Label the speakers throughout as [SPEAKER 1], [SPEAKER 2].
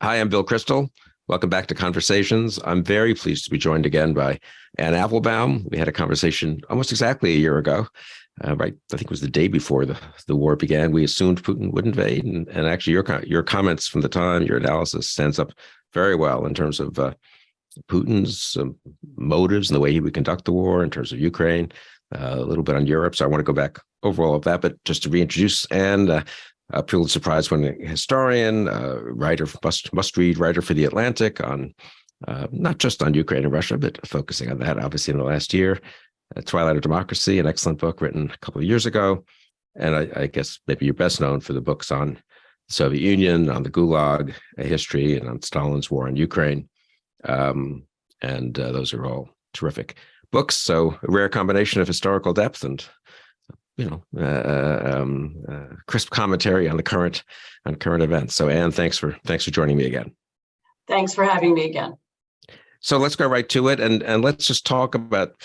[SPEAKER 1] Hi, I'm Bill Crystal. Welcome back to Conversations. I'm very pleased to be joined again by Anne Applebaum. We had a conversation almost exactly a year ago, right? I think it was the day before the war began. We assumed Putin would invade, and actually your comments from the time, your analysis stands up very well in terms of Putin's motives and the way he would conduct the war, in terms of Ukraine, a little bit on Europe. So I want to go back over all of that, but just to reintroduce Anne. A Pulitzer Prize winning historian, writer, must-read writer for The Atlantic on not just on Ukraine and Russia, but focusing on that, obviously, in the last year. Twilight of Democracy, an excellent book written a couple of years ago. And I guess maybe you're best known for the books on the Soviet Union, on the Gulag, a history, and on Stalin's war in Ukraine. And those are all terrific books. So a rare combination of historical depth and crisp commentary on current events. So, Anne, thanks for joining me again.
[SPEAKER 2] Thanks for having me again.
[SPEAKER 1] So let's go right to it, and let's just talk about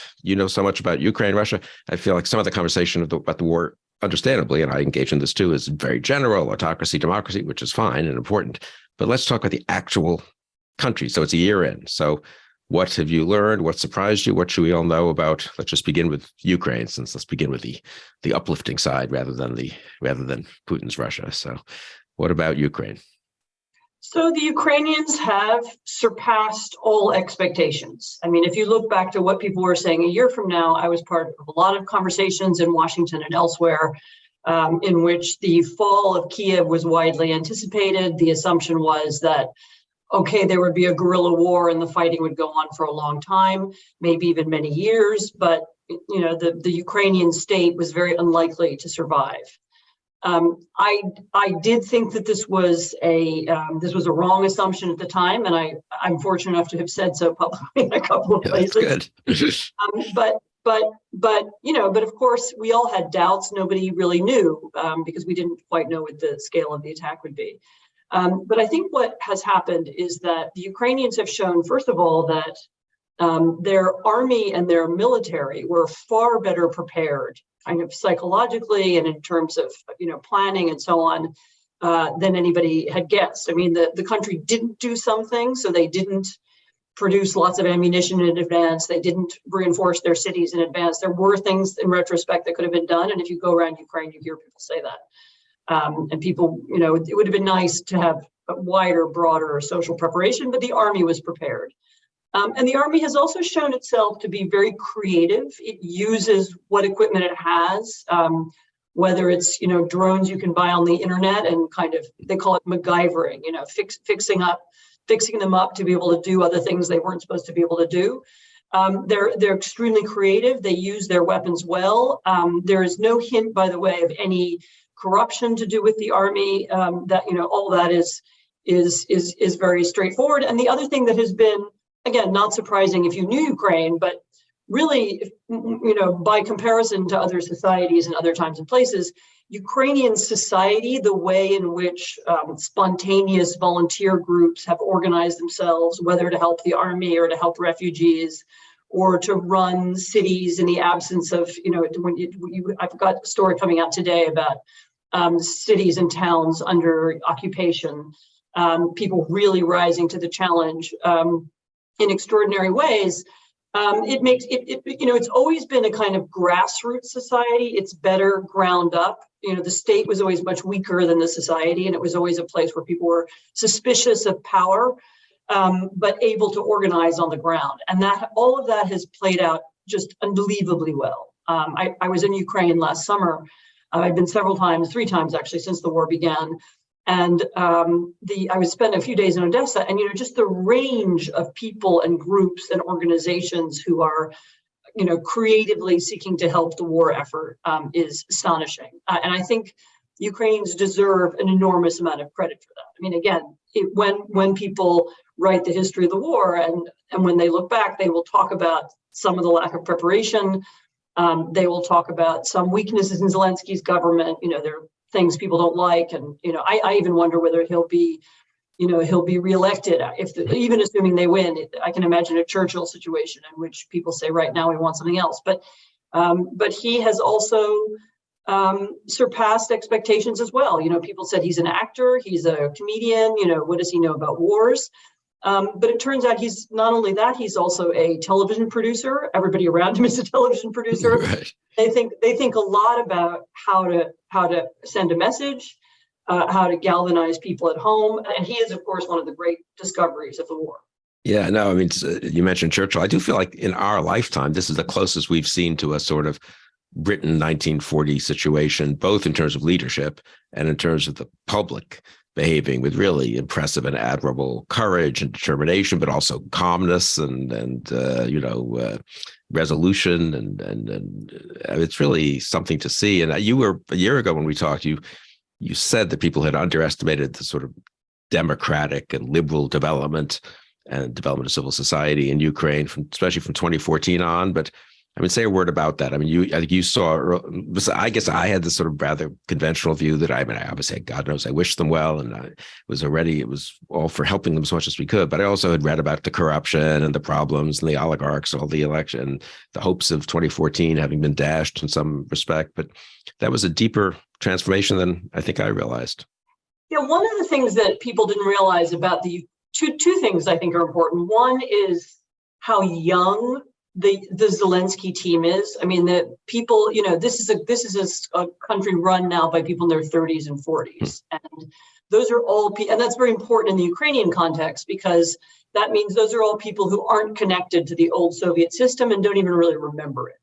[SPEAKER 1] so much about Ukraine, Russia. I feel like some of the conversation about the war, understandably, and I engage in this too, is very general, autocracy, democracy, which is fine and important. But let's talk about the actual country. So it's a year in. So what have you learned? What surprised you? What should we all know about? Let's just begin with Ukraine, since let's begin with the uplifting side rather than Putin's Russia. So what about Ukraine?
[SPEAKER 2] So the Ukrainians have surpassed all expectations. I mean, if you look back to what people were saying a year from now, I was part of a lot of conversations in Washington and elsewhere in which the fall of Kiev was widely anticipated. The assumption was that okay, there would be a guerrilla war and the fighting would go on for a long time, maybe even many years, but the Ukrainian state was very unlikely to survive. I did think that this was a wrong assumption at the time, and I'm fortunate enough to have said so publicly in a couple of places.
[SPEAKER 1] That's good.
[SPEAKER 2] But of course we all had doubts. Nobody really knew because we didn't quite know what the scale of the attack would be. But I think what has happened is that the Ukrainians have shown, first of all, that their army and their military were far better prepared, kind of psychologically and in terms of planning and so on, than anybody had guessed. I mean, the country didn't do some things, so they didn't produce lots of ammunition in advance. They didn't reinforce their cities in advance. There were things in retrospect that could have been done, and if you go around Ukraine, you hear people say that. And people, it would have been nice to have a wider, broader social preparation, but the army was prepared. And the army has also shown itself to be very creative. It uses what equipment it has, whether it's, drones you can buy on the internet and kind of, they call it MacGyvering, fixing them up to be able to do other things they weren't supposed to be able to do. They're extremely creative. They use their weapons well. There is no hint, by the way, of any corruption to do with the army. That all that is very straightforward. And the other thing that has been, again, not surprising if you knew Ukraine, but really, by comparison to other societies and other times and places, Ukrainian society, the way in which spontaneous volunteer groups have organized themselves, whether to help the army or to help refugees, or to run cities in the absence of, I've got a story coming out today about cities and towns under occupation, people really rising to the challenge in extraordinary ways. It makes it, it's always been a kind of grassroots society. It's better ground up. The state was always much weaker than the society, and it was always a place where people were suspicious of power, but able to organize on the ground. And that all of that has played out just unbelievably well. I was in Ukraine last summer. I've been three times actually, since the war began. And I was spent a few days in Odessa, and just the range of people and groups and organizations who are, creatively seeking to help the war effort is astonishing. And I think Ukrainians deserve an enormous amount of credit for that. I mean, again, when people write the history of the war and when they look back, they will talk about some of the lack of preparation. They will talk about some weaknesses in Zelensky's government. There are things people don't like, and I even wonder whether he'll be reelected even assuming they win. I can imagine a Churchill situation in which people say right now we want something else. But he has also surpassed expectations as well. People said he's an actor, he's a comedian, what does he know about wars? But it turns out he's not only that, he's also a television producer. Everybody around him is a television producer.
[SPEAKER 1] Right.
[SPEAKER 2] They think a lot about how to send a message, how to galvanize people at home. And he is, of course, one of the great discoveries of the war.
[SPEAKER 1] Yeah, no, I mean, you mentioned Churchill. I do feel like in our lifetime, this is the closest we've seen to a sort of Britain 1940 situation, both in terms of leadership and in terms of the public behaving with really impressive and admirable courage and determination, but also calmness and resolution. And it's really something to see. And you were, a year ago when we talked, you said that people had underestimated the sort of democratic and liberal development and development of civil society in Ukraine, especially from 2014 on. But I mean, say a word about that. I mean, I think you saw, I guess I had this sort of rather conventional view that I obviously, God knows, I wish them well. And it was all for helping them as much as we could. But I also had read about the corruption and the problems and the oligarchs, all the election, the hopes of 2014 having been dashed in some respect. But that was a deeper transformation than I think I realized.
[SPEAKER 2] Yeah, one of the things that people didn't realize about the two things I think are important. One is how young the Zelensky team is. I mean, the people, this is a country run now by people in their 30s and 40s. And those are all, and that's very important in the Ukrainian context, because that means those are all people who aren't connected to the old Soviet system and don't even really remember it,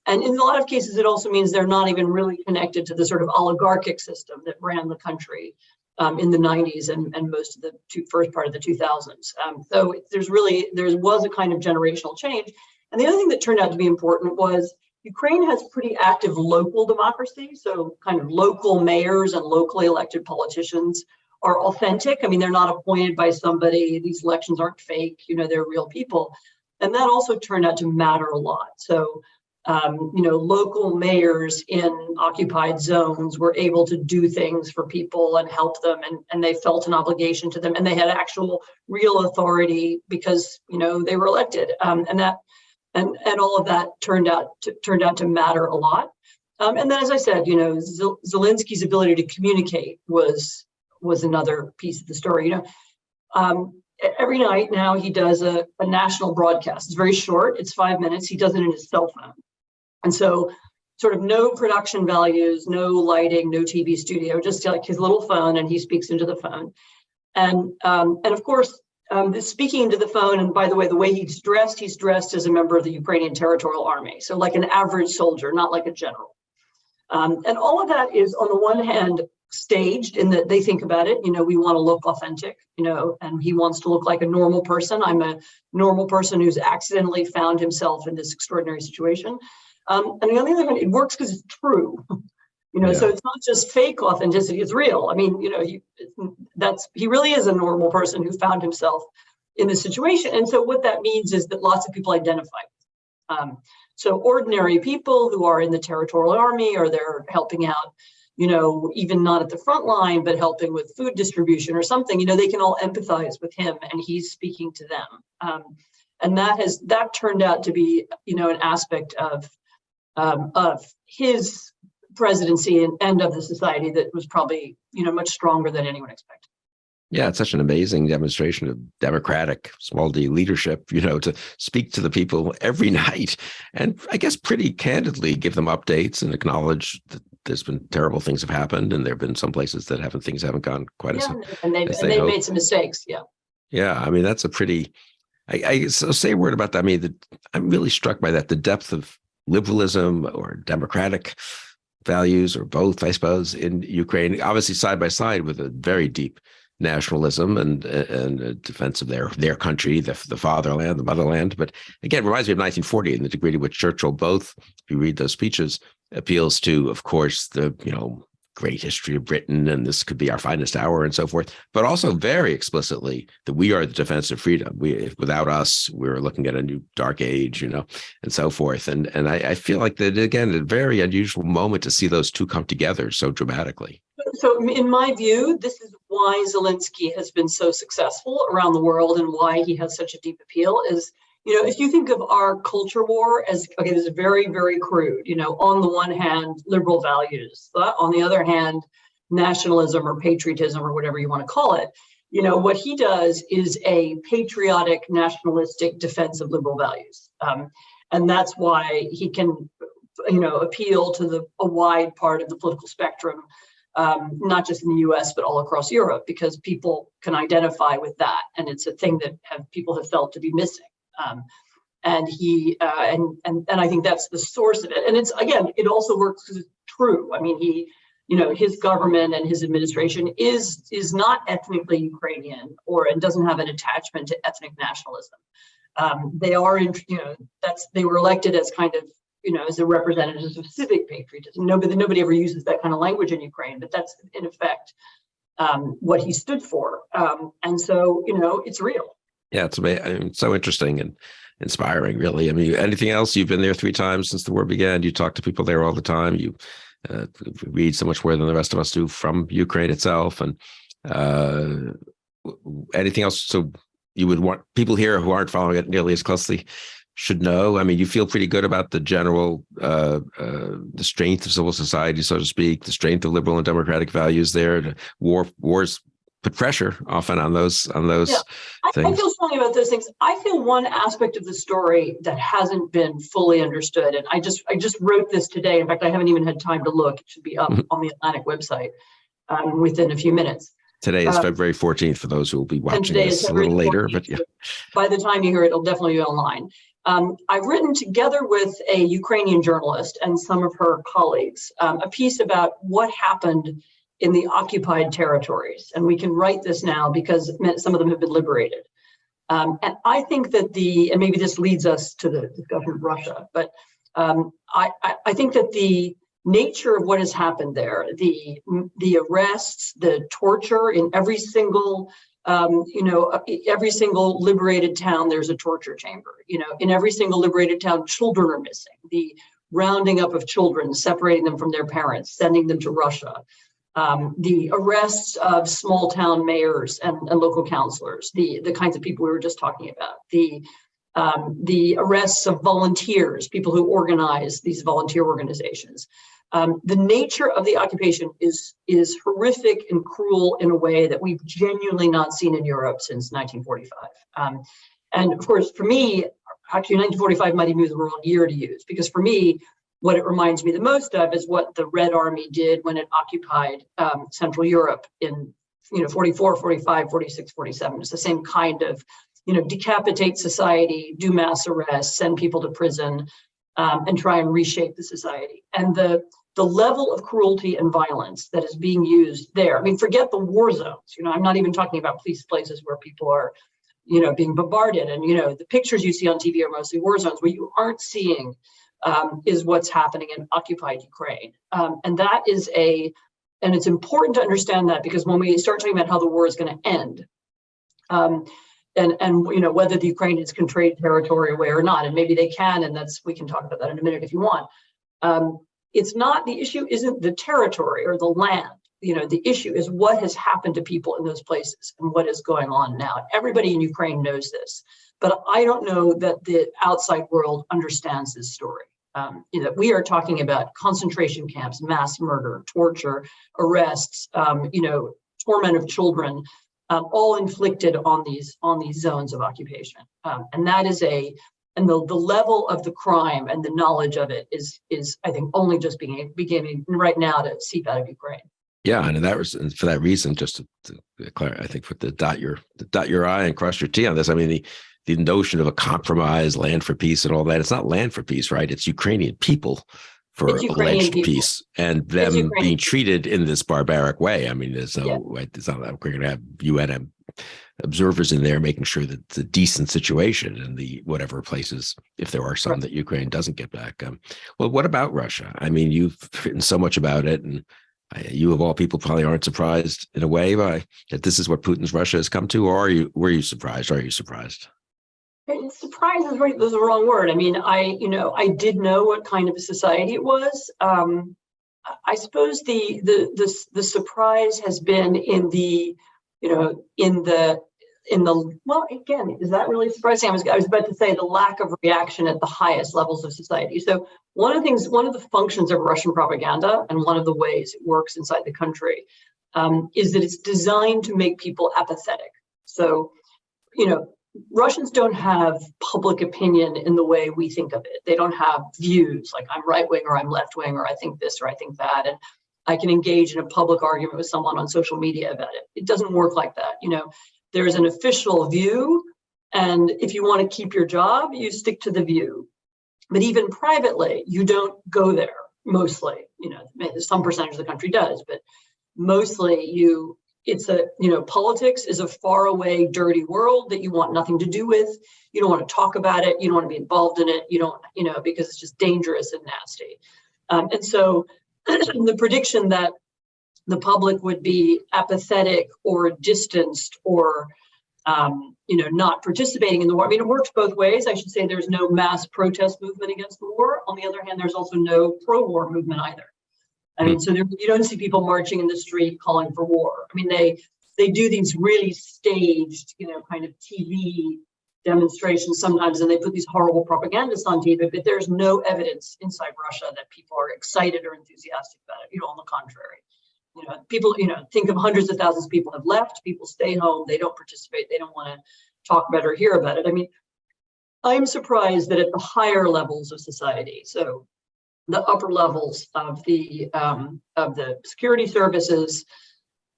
[SPEAKER 2] And in a lot of cases, it also means they're not even really connected to the sort of oligarchic system that ran the country in the 90s and most of the first part of the 2000s. So there was a kind of generational change. And the other thing that turned out to be important was Ukraine has pretty active local democracy. So kind of local mayors and locally elected politicians are authentic. I mean, they're not appointed by somebody. These elections aren't fake, they're real people. And that also turned out to matter a lot. So local mayors in occupied zones were able to do things for people and help them, and they felt an obligation to them, and they had actual real authority because they were elected, and all of that turned out to matter a lot. And then, as I said, Zelensky's ability to communicate was another piece of the story. Every night now he does a national broadcast. It's very short. It's 5 minutes. He does it in his cell phone. And so sort of no production values, no lighting, no TV studio, just like his little phone, and he speaks into the phone. And of course, speaking into the phone, and by the way he's dressed as a member of the Ukrainian Territorial Army. So like an average soldier, not like a general. And all of that is, on the one hand, staged in that they think about it, we want to look authentic, and he wants to look like a normal person. I'm a normal person who's accidentally found himself in this extraordinary situation. And on the other hand, it works because it's true, So it's not just fake authenticity; it's real. I mean, he really is a normal person who found himself in this situation. And so what that means is that lots of people identify. So ordinary people who are in the Territorial Army, or they're helping out, even not at the front line, but helping with food distribution or something, they can all empathize with him, and he's speaking to them. And that turned out to be, an aspect of his presidency and of the society that was probably, much stronger than anyone expected.
[SPEAKER 1] Yeah, it's such an amazing demonstration of democratic, small d leadership, to speak to the people every night and I guess pretty candidly give them updates and acknowledge that there's been terrible things have happened, and there have been some places that things haven't gone quite as
[SPEAKER 2] they've made some mistakes. Yeah.
[SPEAKER 1] Yeah, I mean, that's a pretty, so say a word about that. I mean, I'm really struck by that, the depth of liberalism or democratic values, or both, I suppose, in Ukraine, obviously side by side with a very deep nationalism and a defense of their country, the fatherland, the motherland. But again, it reminds me of 1940 and the degree to which Churchill, both, if you read those speeches, appeals to, of course, the great history of Britain, and this could be our finest hour and so forth, but also very explicitly that we are the defense of freedom. Without us, we're looking at a new dark age, and so forth. And I feel like that, again, a very unusual moment to see those two come together so dramatically.
[SPEAKER 2] So in my view, this is why Zelensky has been so successful around the world and why he has such a deep appeal, is if you think of our culture war as, okay, this is very, very crude, on the one hand, liberal values, on the other hand, nationalism or patriotism or whatever you want to call it. What he does is a patriotic, nationalistic defense of liberal values. And that's why he can, appeal to a wide part of the political spectrum, not just in the US, but all across Europe, because people can identify with that. And it's a thing that people have felt to be missing. And I think that's the source of it. And it also works because it's true. I mean, his government and his administration is not ethnically Ukrainian and doesn't have an attachment to ethnic nationalism. They are, they were elected as kind of, as the representatives of civic patriotism. Nobody ever uses that kind of language in Ukraine, but that's in effect what he stood for. And so, it's real.
[SPEAKER 1] Yeah, it's so interesting and inspiring, really. I mean, anything else? You've been there 3 times since the war began. You talk to people there all the time. You read so much more than the rest of us do from Ukraine itself. And anything else? So you would want people here who aren't following it nearly as closely should know? I mean, you feel pretty good about the general, the strength of civil society, so to speak, the strength of liberal and democratic values there. The wars put pressure often on those things.
[SPEAKER 2] I feel strongly about those things. I feel one aspect of the story that hasn't been fully understood, and I just wrote this today. In fact, I haven't even had time to look. It should be up on the Atlantic website within a few minutes.
[SPEAKER 1] Today is February 14th for those who will be watching this a little later. But yeah,
[SPEAKER 2] by the time you hear it, it'll definitely be online. I've written together with a Ukrainian journalist and some of her colleagues a piece about what happened in the occupied territories. And we can write this now because some of them have been liberated. And I think that and maybe this leads us to the discussion of Russia, but I think that the nature of what has happened there, the arrests, the torture in every single liberated town, there's a torture chamber. In every single liberated town, children are missing. The rounding up of children, separating them from their parents, sending them to Russia. The arrests of small town mayors and local councilors, the kinds of people we were just talking about, the arrests of volunteers, people who organize these volunteer organizations. The nature of the occupation is horrific and cruel in a way that we've genuinely not seen in Europe since 1945. And of course, for me, actually 1945 might even be the wrong year to use, because for me, what it reminds me the most of is what the Red Army did when it occupied Central Europe in 44, 45, 46, 47. It's the same kind of, decapitate society, do mass arrests, send people to prison, and try and reshape the society. And the level of cruelty and violence that is being used there. I mean, forget the war zones. I'm not even talking about places where people are, being bombarded. And, the pictures you see on TV are mostly war zones. What you aren't seeing is what's happening in occupied Ukraine. And that is and it's important to understand that, because when we start talking about how the war is going to end, and whether the Ukrainians can trade territory away or not, and maybe they can, and we can talk about that in a minute if you want. It's not, the issue isn't the territory or the land. The issue is what has happened to people in those places and what is going on now. Everybody in Ukraine knows this, but I don't know that the outside world understands this story. We are talking about concentration camps, mass murder, torture, arrests, torment of children, all inflicted on these zones of occupation. And that is and the level of the crime and the knowledge of it is I think only just beginning right now to seep out of Ukraine.
[SPEAKER 1] Yeah, and for that reason, just to clarify, I think for the dot your I and cross your T on this. I mean, the notion of a compromise, land for peace, and all that. It's not land for peace, right? It's Ukrainian people for alleged peace, and them being treated in this barbaric way. I mean, there's no way. It's not like we're going to have UN observers in there making sure that it's a decent situation in the whatever places, if there are some that Ukraine doesn't get back. Well, what about Russia? I mean, you've written so much about it, and you of all people probably aren't surprised in a way by that this is what Putin's Russia has come to, or were you surprised? Are you surprised?
[SPEAKER 2] Surprise is right. That's the wrong word. I mean, I did know what kind of a society it was. I suppose the surprise has been in the well, again, is that really surprising? I was about to say the lack of reaction at the highest levels of society. So one of the functions of Russian propaganda, and one of the ways it works inside the country, is that it's designed to make people apathetic. So, Russians don't have public opinion in the way we think of it. They don't have views like I'm right wing or I'm left wing or I think this or I think that. And I can engage in a public argument with someone on social media about it. It doesn't work like that. There's an official view. And if you want to keep your job, you stick to the view. But even privately, you don't go there mostly. Some percentage of the country does, but mostly politics is a far away, dirty world that you want nothing to do with. You don't want to talk about it. You don't want to be involved in it. You don't, because it's just dangerous and nasty. And so the prediction that the public would be apathetic or distanced or, not participating in the war. I mean, it works both ways. I should say there's no mass protest movement against the war. On the other hand, there's also no pro-war movement either. I mean, so you don't see people marching in the street calling for war. I mean, they do these really staged, kind of TV demonstrations sometimes, and they put these horrible propagandists on TV, but there's no evidence inside Russia that people are excited or enthusiastic about it. On the contrary. People, think of hundreds of thousands of people have left, people stay home, they don't participate, they don't want to talk about or hear about it. I mean, I'm surprised that at the higher levels of society, so the upper levels of the security services,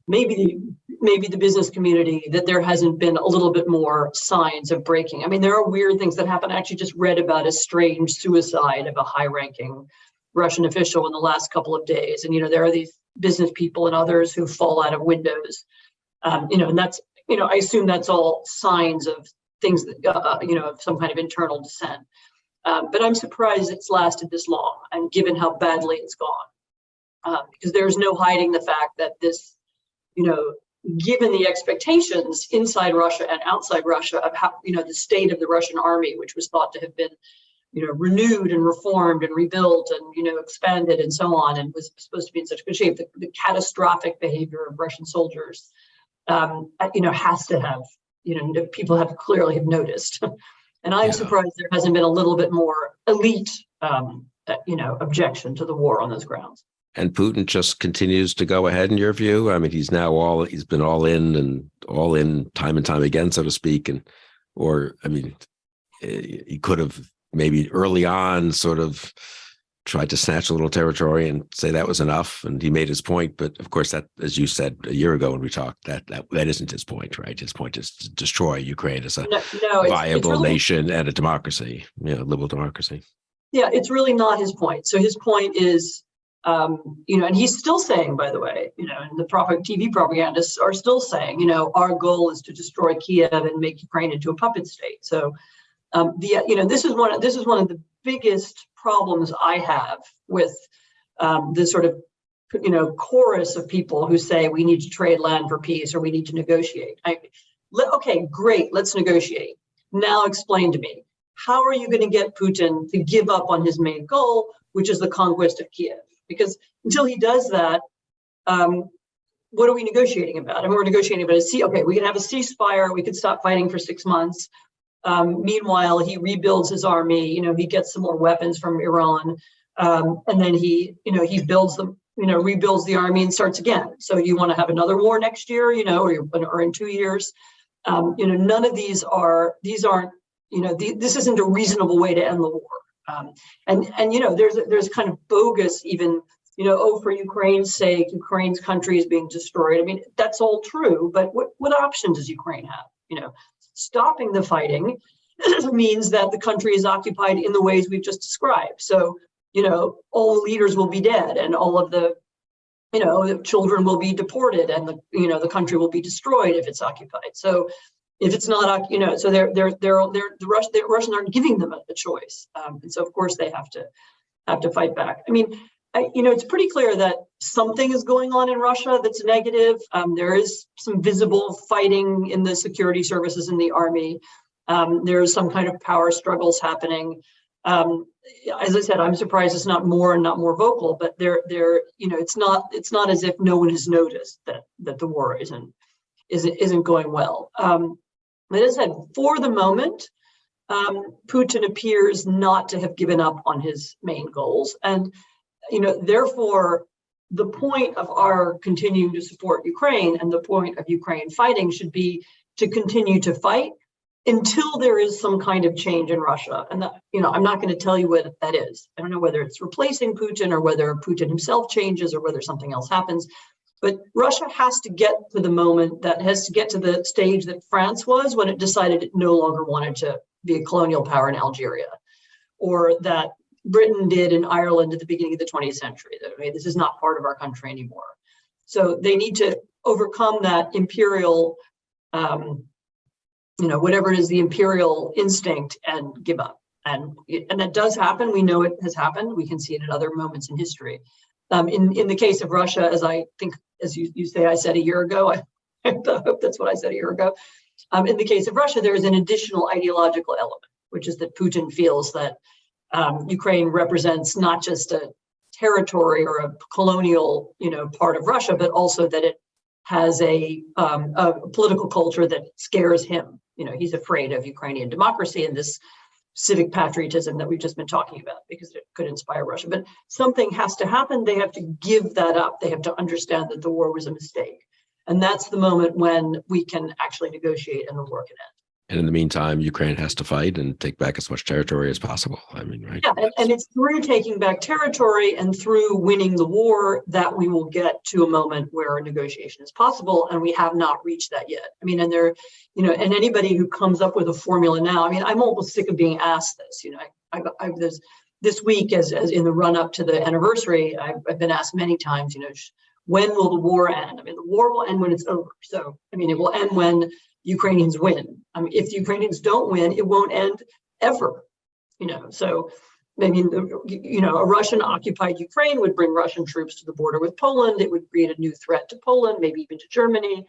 [SPEAKER 2] maybe the business community, that there hasn't been a little bit more signs of breaking. I mean, there are weird things that happen. I actually just read about a strange suicide of a high-ranking Russian official in the last couple of days. And, there are these business people and others who fall out of windows, and that's, I assume that's all signs of things that, of some kind of internal dissent. But I'm surprised it's lasted this long, and given how badly it's gone, because there's no hiding the fact that this, given the expectations inside Russia and outside Russia of how, the state of the Russian army, which was thought to have been, renewed and reformed and rebuilt and, expanded and so on, and was supposed to be in such good shape, the catastrophic behavior of Russian soldiers, has to have, people have clearly have noticed. And I'm surprised there hasn't been a little bit more elite, objection to the war on those grounds.
[SPEAKER 1] And Putin just continues to go ahead, in your view? I mean, he's been all in time and time again, so to speak. He could have maybe early on sort of tried to snatch a little territory and say that was enough, and he made his point. But of course, that, as you said a year ago when we talked, that isn't his point, right? His point is to destroy Ukraine as a viable really, nation and a democracy, liberal democracy.
[SPEAKER 2] Yeah, it's really not his point. So his point is, and he's still saying, by the way, and the TV propagandists are still saying, our goal is to destroy Kiev and make Ukraine into a puppet state. So, this is one of the biggest problems I have with this sort of, chorus of people who say we need to trade land for peace or we need to negotiate. Okay, great, let's negotiate. Now explain to me, how are you going to get Putin to give up on his main goal, which is the conquest of Kiev? Because until he does that, what are we negotiating about? And we're negotiating about we can have a ceasefire, we could stop fighting for 6 months. Meanwhile, he rebuilds his army, he gets some more weapons from Iran, and then he builds them, rebuilds the army and starts again. So you want to have another war next year, or in 2 years. None of these aren't, this isn't a reasonable way to end the war. There's kind of bogus even, for Ukraine's sake, Ukraine's country is being destroyed. I mean, that's all true, but what option does Ukraine have? Stopping the fighting means that the country is occupied in the ways we've just described. So, all the leaders will be dead, and all of the, the children will be deported, and the country will be destroyed if it's occupied. So, if it's not, so the Russians aren't giving them a choice, and so of course they have to fight back. I mean, it's pretty clear that something is going on in Russia that's negative. There is some visible fighting in the security services in the army. There's some kind of power struggles happening. As I said, I'm surprised it's not more and not more vocal. But it's not as if no one has noticed that the war isn't going well. But as I said, for the moment, Putin appears not to have given up on his main goals. And, therefore, the point of our continuing to support Ukraine and the point of Ukraine fighting should be to continue to fight until there is some kind of change in Russia. And, I'm not going to tell you what that is. I don't know whether it's replacing Putin or whether Putin himself changes or whether something else happens. But Russia has to get to the stage that France was when it decided it no longer wanted to be a colonial power in Algeria, or that Britain did in Ireland at the beginning of the 20th century. That, this is not part of our country anymore. So they need to overcome that imperial, whatever it is, the imperial instinct, and give up. And that does happen. We know it has happened. We can see it at other moments in history. In the case of Russia, as you say, I said a year ago, I hope that's what I said a year ago. In the case of Russia, there is an additional ideological element, which is that Putin feels that Ukraine represents not just a territory or a colonial, part of Russia, but also that it has a political culture that scares him. He's afraid of Ukrainian democracy and this civic patriotism that we've just been talking about, because it could inspire Russia. But something has to happen. They have to give that up. They have to understand that the war was a mistake. And that's the moment when we can actually negotiate and the war can end.
[SPEAKER 1] And in the meantime, Ukraine has to fight and take back as much territory as possible. Right?
[SPEAKER 2] Yeah, and it's through taking back territory and through winning the war that we will get to a moment where a negotiation is possible, and we have not reached that yet. And there, and anybody who comes up with a formula now, I'm almost sick of being asked this. I've this week, as in the run up to the anniversary, I've been asked many times, when will the war end? The war will end when it's over. So, it will end when Ukrainians win. If the Ukrainians don't win, it won't end ever. So, a Russian occupied Ukraine would bring Russian troops to the border with Poland. It would create a new threat to Poland, maybe even to Germany,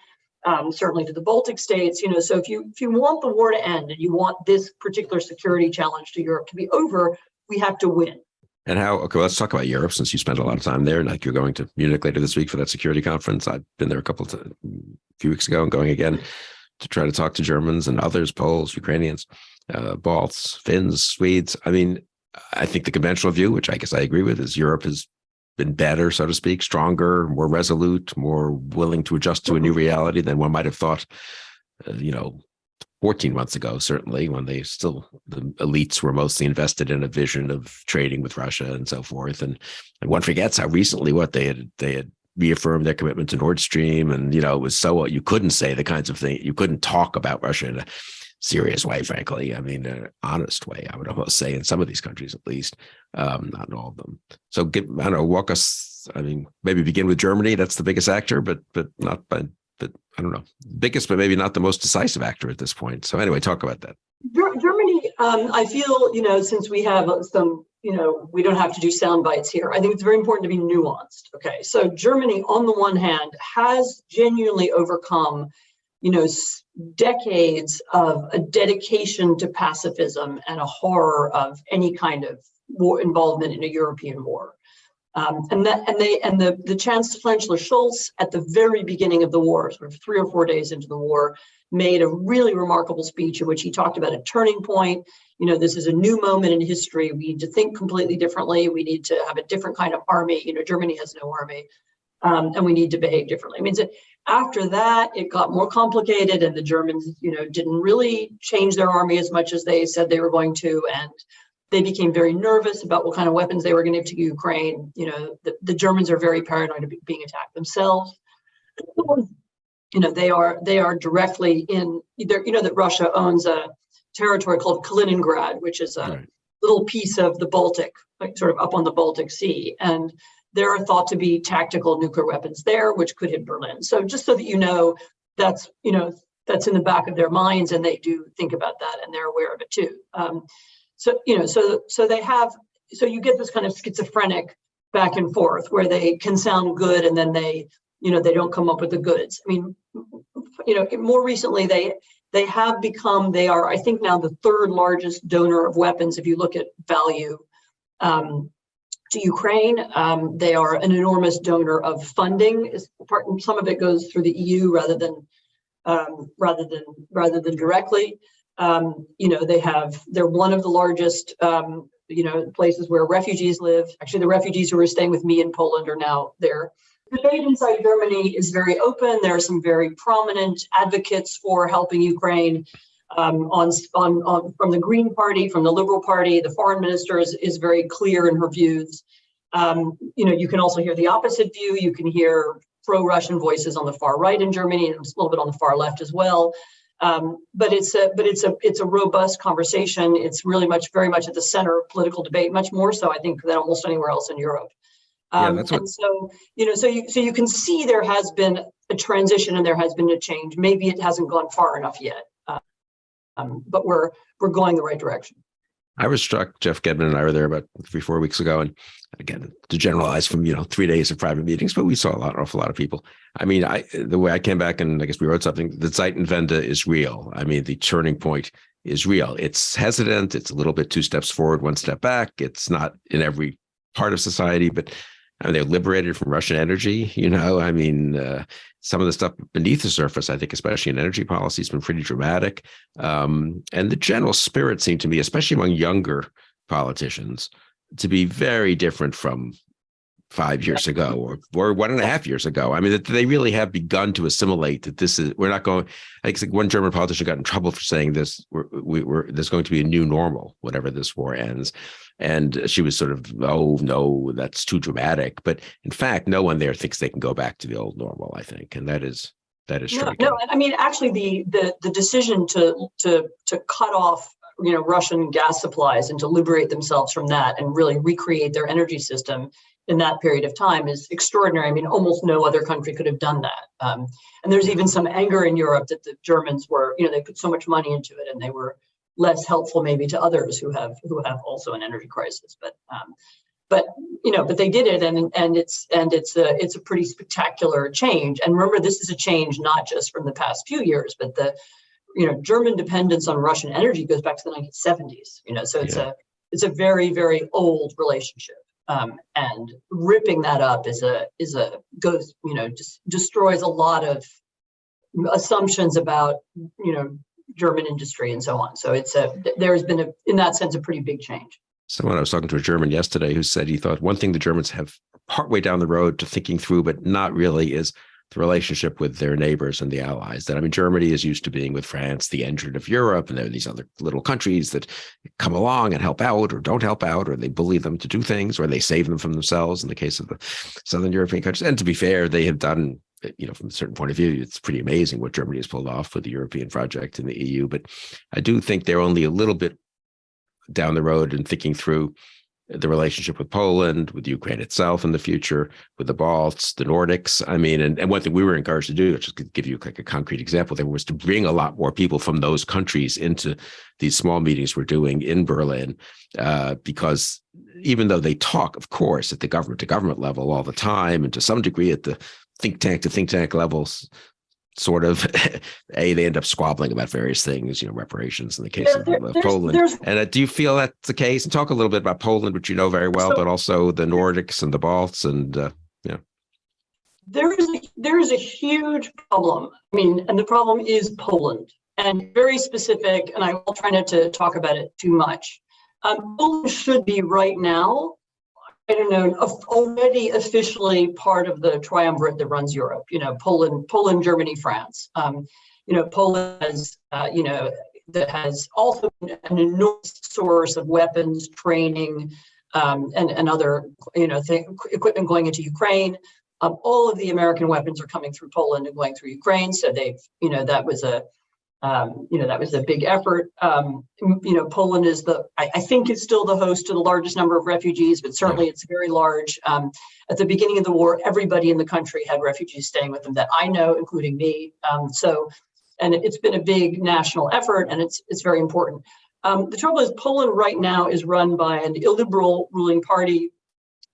[SPEAKER 2] certainly to the Baltic states. So if you want the war to end and you want this particular security challenge to Europe to be over, we have to win.
[SPEAKER 1] And let's talk about Europe, since you spent a lot of time there. Like, you're going to Munich later this week for that security conference. I've been there a few weeks ago and going again to try to talk to Germans and others, Poles, Ukrainians, Balts, Finns, Swedes. I think the conventional view, which I guess I agree with, is Europe has been better, so to speak, stronger, more resolute, more willing to adjust to a new reality than one might have thought, 14 months ago, certainly, when the elites were mostly invested in a vision of trading with Russia and so forth. And one forgets how recently they had reaffirmed their commitment to Nord Stream. And, it was so, you couldn't say the kinds of things, you couldn't talk about Russia in a serious way, frankly. An honest way, I would almost say, in some of these countries, at least, not in all of them. So walk us, maybe begin with Germany. That's the biggest actor, but not by, but I don't know, biggest, but maybe not the most decisive actor at this point. So anyway, talk about that.
[SPEAKER 2] Germany, I feel, since we have some, we don't have to do sound bites here. I think it's very important to be nuanced. Okay, so Germany, on the one hand, has genuinely overcome, decades of a dedication to pacifism and a horror of any kind of war involvement in a European war. The Chancellor Scholz, at the very beginning of the war, sort of 3 or 4 days into the war, made a really remarkable speech in which he talked about a turning point. This is a new moment in history. We need to think completely differently. We need to have a different kind of army. Germany has no army, and we need to behave differently. So after that, it got more complicated, and the Germans, didn't really change their army as much as they said they were going to, and they became very nervous about what kind of weapons they were going to give to Ukraine. The Germans are very paranoid of being attacked themselves. They are directly in either, that Russia owns a territory called Kaliningrad, which is a little piece of the Baltic, like sort of up on the Baltic Sea. And there are thought to be tactical nuclear weapons there, which could hit Berlin. So just so that that's in the back of their minds, and they do think about that, and they're aware of it too. So you get this kind of schizophrenic back and forth where they can sound good and then they don't come up with the goods. More recently they are, I think, now the third largest donor of weapons if you look at value to Ukraine. They are an enormous donor of funding. Some of it goes through the EU rather than rather than directly. They're one of the largest places where refugees live. Actually, the refugees who were staying with me in Poland are now there. The debate inside Germany is very open. There are some very prominent advocates for helping Ukraine from the Green Party, from the Liberal Party. The foreign minister is very clear in her views. You can also hear the opposite view. You can hear pro-Russian voices on the far right in Germany and a little bit on the far left as well. But it's a robust conversation. It's really very much at the center of political debate, much more so, I think, than almost anywhere else in Europe. And so you can see there has been a transition and there has been a change. Maybe it hasn't gone far enough yet, but we're going the right direction.
[SPEAKER 1] I was struck, Jeff Gedman and I were there about 3-4 weeks ago. And again, to generalize from, 3 days of private meetings, but we saw an awful lot of people. I mean, the way I came back and I guess we wrote something, the Zeitenwende is real. I mean, the turning point is real. It's hesitant. It's a little bit 2 steps forward, 1 step back. It's not in every part of society, but they're liberated from Russian energy. Some of the stuff beneath the surface, I think, especially in energy policy, has been pretty dramatic. And the general spirit seemed to me, especially among younger politicians, to be very different from 5 years ago or 1.5 years ago. I mean, that they really have begun to assimilate that we're not going. I think one German politician got in trouble for saying this. There's going to be a new normal, whatever this war ends. And she was sort of, oh, no, that's too dramatic. But in fact, no one there thinks they can go back to the old normal, I think. And that is striking.
[SPEAKER 2] No, I mean, actually, the decision to cut off, Russian gas supplies and to liberate themselves from that and really recreate their energy system in that period of time is extraordinary. I mean, almost no other country could have done that. And there's even some anger in Europe that the Germans were, they put so much money into it and they were less helpful maybe to others who have also an energy crisis. But they did it, and it's a pretty spectacular change. And remember, this is a change not just from the past few years, but the German dependence on Russian energy goes back to the 1970s. So it's a very, very old relationship. And ripping that up destroys a lot of assumptions about German industry and so on. So there's been in that sense a pretty big change.
[SPEAKER 1] Someone I was talking to a German yesterday who said he thought one thing the Germans have partway down the road to thinking through, but not really, is the relationship with their neighbors and the allies. That, I mean, Germany is used to being with France, the engine of Europe, and there are these other little countries that come along and help out or don't help out, or they bully them to do things, or they save them from themselves in the case of the Southern European countries. And to be fair, they have done, from a certain point of view, it's pretty amazing what Germany has pulled off with the European project in the EU. But I do think they're only a little bit down the road in thinking through the relationship with Poland, with Ukraine itself in the future, with the Balts, the Nordics. I mean, and one thing we were encouraged to do, just to give you like a concrete example, there was to bring a lot more people from those countries into these small meetings we're doing in Berlin, because even though they talk, of course, at the government to government level all the time, and to some degree at the think tank to think tank levels, sort of, they end up squabbling about various things, reparations in the case of Poland. And do you feel that's the case? And talk a little bit about Poland, which you know very well, but also the Nordics and the Balts, and
[SPEAKER 2] There is a huge problem. I mean, and the problem is Poland, and very specific. And I will try not to talk about it too much. Poland should be right now, I don't know, already officially part of the triumvirate that runs Europe. Poland, Germany, France. Poland has, that has also an enormous source of weapons, training, and other, equipment going into Ukraine. All of the American weapons are coming through Poland and going through Ukraine. So they've, that was a big effort. Poland is I think it's still the host to the largest number of refugees, but certainly it's very large. At the beginning of the war, everybody in the country had refugees staying with them that I know, including me. And it's been a big national effort, and it's very important. The trouble is Poland right now is run by an illiberal ruling party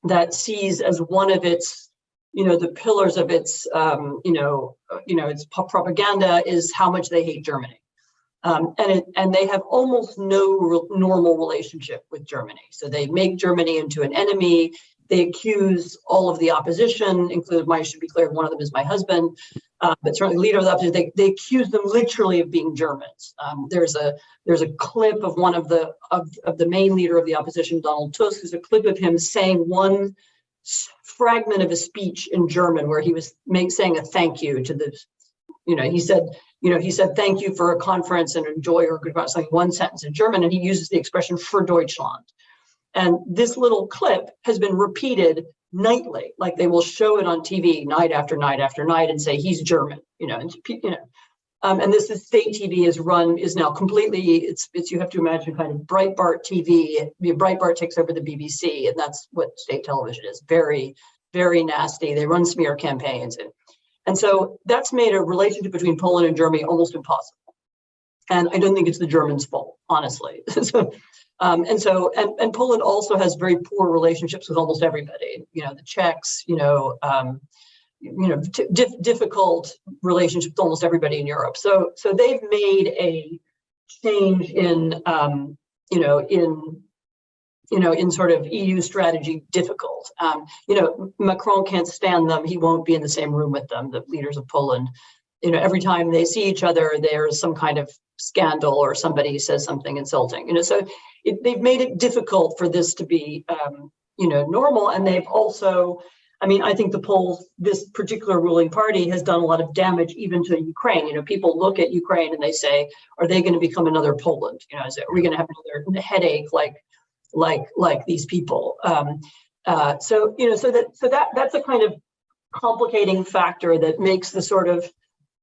[SPEAKER 2] that sees as one of its the pillars of its, its propaganda is how much they hate Germany. And they have almost no normal relationship with Germany. So they make Germany into an enemy. They accuse all of the opposition, including, I should be clear, one of them is my husband, but certainly leader of the opposition. They accuse them literally of being Germans. There's a clip of one of the main leader of the opposition, Donald Tusk. There's a clip of him saying one fragment of a speech in German where he was saying a thank you to the, he said thank you for a conference and enjoy or goodbye, something, one sentence in German, and he uses the expression für Deutschland. And this little clip has been repeated nightly, like they will show it on TV night after night after night and say he's German, and this is state TV is now completely, it's you have to imagine kind of Breitbart TV. Breitbart takes over the BBC, and that's what state television is. Very, very nasty. They run smear campaigns, and so that's made a relationship between Poland and Germany almost impossible. And I don't think it's the Germans' fault, honestly. And Poland also has very poor relationships with almost everybody. The Czechs, difficult relationships with almost everybody in Europe. So they've made a change in sort of EU strategy difficult. Macron can't stand them. He won't be in the same room with them, the leaders of Poland. Every time they see each other, there's some kind of scandal or somebody says something insulting. So they've made it difficult for this to be, normal. And they've also, I think the Poles, this particular ruling party, has done a lot of damage even to Ukraine. People look at Ukraine and they say, are they going to become another Poland? Are we going to have another headache like these people? That's a kind of complicating factor that makes the sort of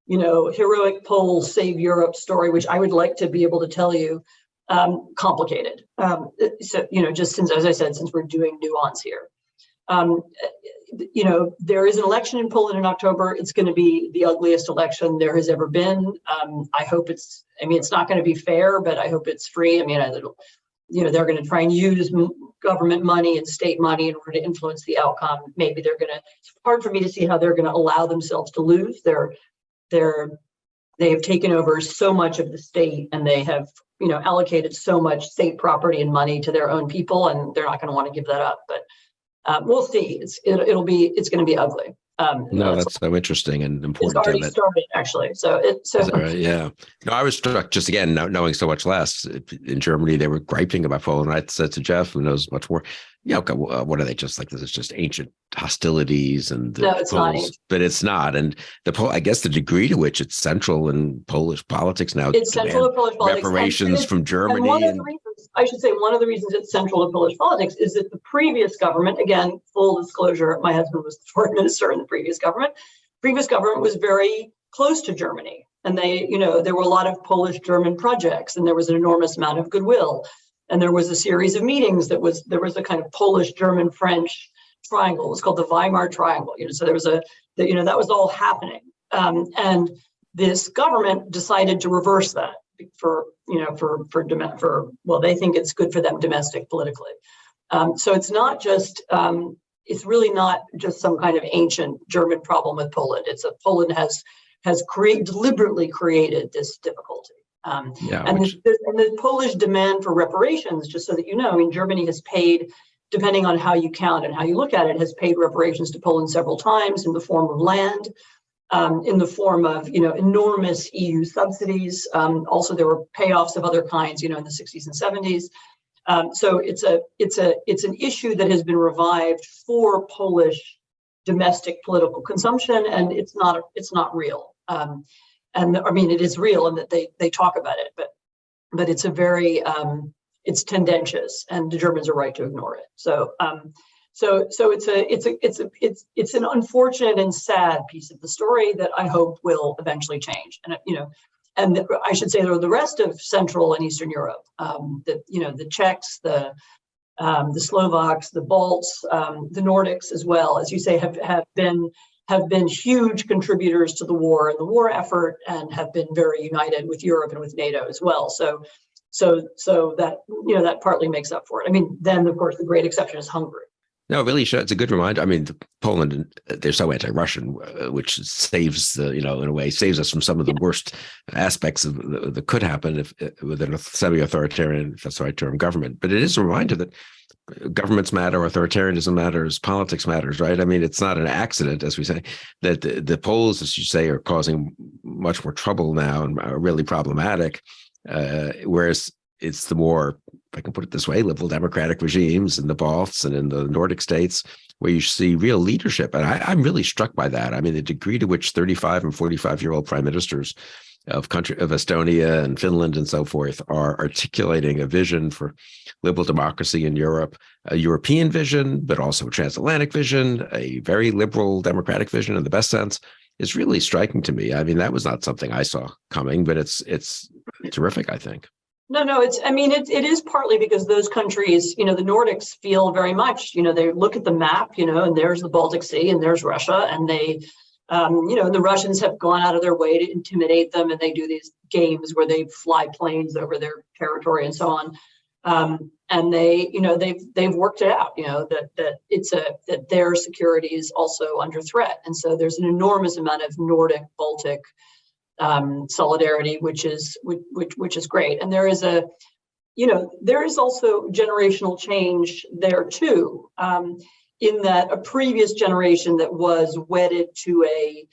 [SPEAKER 2] heroic Poles save Europe story, which I would like to be able to tell you, complicated. Just since, as I said, since we're doing nuance here. There is an election in Poland in October. It's going to be the ugliest election there has ever been. I hope it's not going to be fair, but I hope it's free. They're going to try and use government money and state money in order to influence the outcome. Maybe it's hard for me to see how they're going to allow themselves to lose. They have taken over so much of the state, and they have, allocated so much state property and money to their own people, and they're not going to want to give that up. But we'll see. It's going to be ugly.
[SPEAKER 1] No, that's so interesting and important.
[SPEAKER 2] It's already started, actually. So
[SPEAKER 1] is that right? Yeah. No, I was struck just again, knowing so much less. In Germany, they were griping about Poland. I said to Jeff, who knows much more, what are they just like? This is just ancient hostilities, and
[SPEAKER 2] no, it's not.
[SPEAKER 1] But it's not. And I guess the degree to which it's central in Polish politics now.
[SPEAKER 2] It's central to Polish politics.
[SPEAKER 1] Reparations from Germany.
[SPEAKER 2] And one of the reasons it's central to Polish politics is that the previous government, again, full disclosure, my husband was the foreign minister in the previous government. Previous government was very close to Germany, and there were a lot of Polish-German projects, and there was an enormous amount of goodwill. And there was a series of meetings there was a kind of Polish, German, French triangle. It was called the Weimar Triangle. So there was that was all happening. And this government decided to reverse that they think it's good for them domestic politically. So it's not just, it's really not just some kind of ancient German problem with Poland. Poland has deliberately created this difficulty. The Polish demand for reparations, just so that you know, Germany has paid, depending on how you count and how you look at it, has paid reparations to Poland several times in the form of land, in the form of enormous EU subsidies. Also, there were payoffs of other kinds, in the 60s and 70s. So it's an issue that has been revived for Polish domestic political consumption, and it's not real. It is real in that they talk about it, but it's a very it's tendentious, and the Germans are right to ignore it. So it's an unfortunate and sad piece of the story that I hope will eventually change. And I should say the rest of Central and Eastern Europe, the Czechs, the Slovaks, the Balts, the Nordics as well, as you say, have been huge contributors to the war and the war effort, and have been very united with Europe and with NATO as well. So that partly makes up for it. Then of course the great exception is Hungary.
[SPEAKER 1] No, it really should. It's a good reminder. I mean, Poland, they're so anti-Russian, which saves in a way, saves us from some of the worst aspects of that could happen if within a semi-authoritarian, if that's the right term, government. But it is a reminder that governments matter, authoritarianism matters, politics matters, right? I mean, it's not an accident, as we say, that the Poles, as you say, are causing much more trouble now and are really problematic, whereas it's the more, if I can put it this way, liberal democratic regimes in the Balts and in the Nordic states where you see real leadership. And I'm really struck by that. I mean, the degree to which 35 and 45-year-old prime ministers of Estonia and Finland and so forth are articulating a vision for liberal democracy in Europe, a European vision, but also a transatlantic vision, a very liberal democratic vision in the best sense, is really striking to me. I mean, that was not something I saw coming, but it's terrific, I think.
[SPEAKER 2] No, it is partly because those countries, the Nordics feel very much, they look at the map, and there's the Baltic Sea and there's Russia, and they, the Russians have gone out of their way to intimidate them, and they do these games where they fly planes over their territory and so on. And they, they've worked it out, that their security is also under threat. And so there's an enormous amount of Nordic, Baltic solidarity, which is great. And there is also generational change there too, in that a previous generation that was wedded to a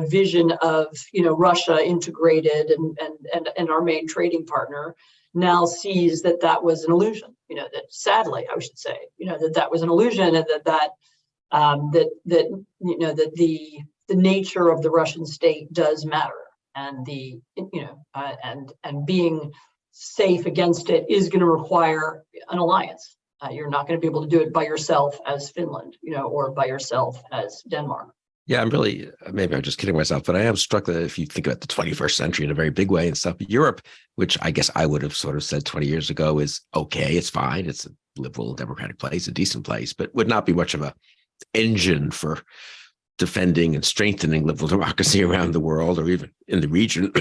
[SPEAKER 2] vision of Russia integrated and our main trading partner now sees that was an illusion. That sadly, I should say, that was an illusion, and that the nature of the Russian state does matter, and and being safe against it is going to require an alliance. You're not going to be able to do it by yourself as Finland, or by yourself as Denmark.
[SPEAKER 1] Yeah, maybe I'm just kidding myself, but I am struck that if you think about the 21st century in a very big way and stuff, Europe, which I guess I would have sort of said 20 years ago is okay, it's fine, it's a liberal democratic place, a decent place, but would not be much of a engine for defending and strengthening liberal democracy around the world or even in the region.